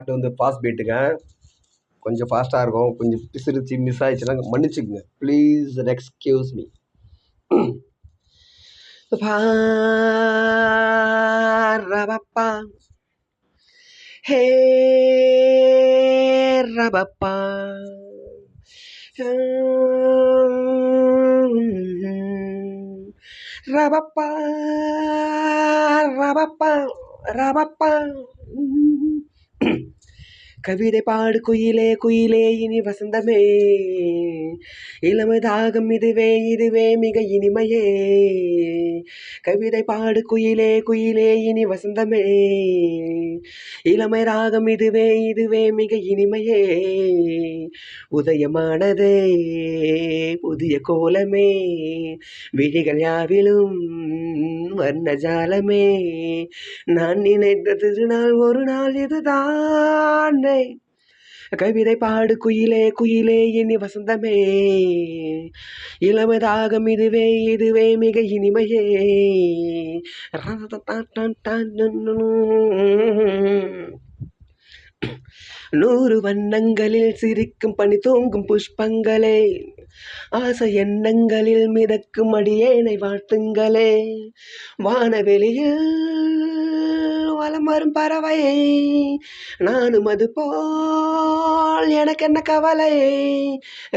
பாட்டு வந்து ஃபாஸ்ட் பீட்டுங்க. கொஞ்சம் ஃபாஸ்ட்டாக இருக்கும். கொஞ்சம் பிசிறிச்சு மிஸ் ஆயிடுச்சுன்னா மன்னிச்சுக்கங்க. Please excuse me. ரபப்பா ஹே ரபப்பா ரபப்பா ரபப்பா ரபப்பா கவிதை பாடு குயிலே குயிலே இனி வசந்தமே இளமை தாகம் இதுவே இதுவே மிக இனிமையே கவிதை பாடு குயிலே குயிலே இனி வசந்தமே இளமை ராகம் இதுவே இதுவே மிக இனிமையே உதயமானதே புதிய கோலமே விழிகள் யாவிலும் வர்ண ஜாலமே நான் நினைத்த திருநாள் ஒரு நாள் இதுதானே கவிதை பாடு குயிலே குயிலே இனி வசந்தமே இளமதாகம் இதுவே இதுவே மிக இனிமையே நூறு வண்ணங்களில் சிரிக்கும் பனி தூங்கும் புஷ்பங்களே ஆசை எண்ணங்களில் மிதக்கும் அடியேனை வாழ்த்துங்களே வானவெளியில் வலம் வரும் பறவையை நானும் அது போல் எனக்கு என்ன கவலை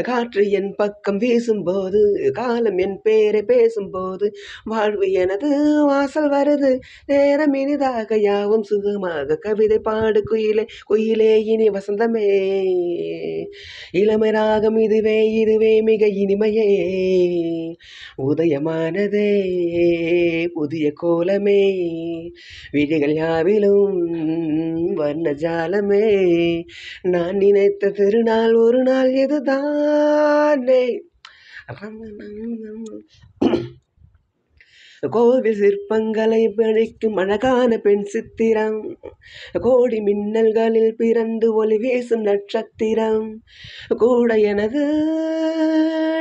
காற்று என் பக்கம் வீசும்போது காலம் என் பேரை பேசும்போது வாழ்வு எனது வாசல் வருது நேரம் இனிதாக யாவும் சுகமாக கவிதை பாடு குயிலே குயிலே இனி வசந்தமே இளமை ராகம் இதுவே இதுவே மிக இனிமையே உதயமானதே புதிய கோலமே விழிகள் யாவிலும் வர்ண ஜாலமே நான் நினைத்த திருநாள் ஒரு நாள் இதுதானே கோவில் சிற்பங்களை படைக்கும் அழகான பெண் சித்திரம் கோடி மின்னல்களில் பிறந்து ஒளி வீசும் நட்சத்திரம் கூட எனது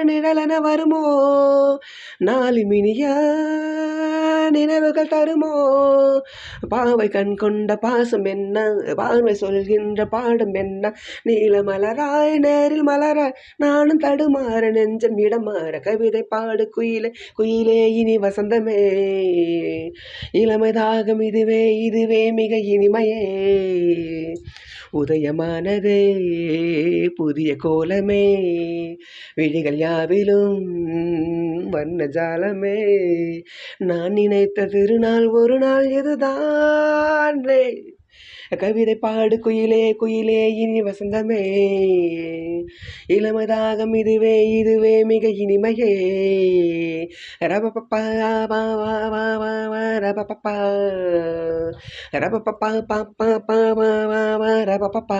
நிழலென வருமோ நாலு மினிய நினைவுகள் தருமோ பாவை கண் கொண்ட பாசம் என்ன பார்வை சொல்கின்ற பாடம் என்ன நீல மலராய் நேரில் மலராய் நானும் தடுமாற நெஞ்சம் இடமாற கவிதை பாடு குயிலே குயிலே இனி வசந்தமே இளமை தாகம் இதுவே இதுவே மிக இனிமையே உதயமானதே புதிய கோலமே விழிகள் யாவிலும் வண்ண ஜாலமே நான் நினைத்த திருநாள் ஒரு நாள் இதுதானே கவிதை பாடு குயிலே குயிலே இனி வசந்தமே இளமதாகம் இதுவே இதுவே மிக இனிமையே ரபப்பா ரபப்பா ரபப்பா ரபப்பா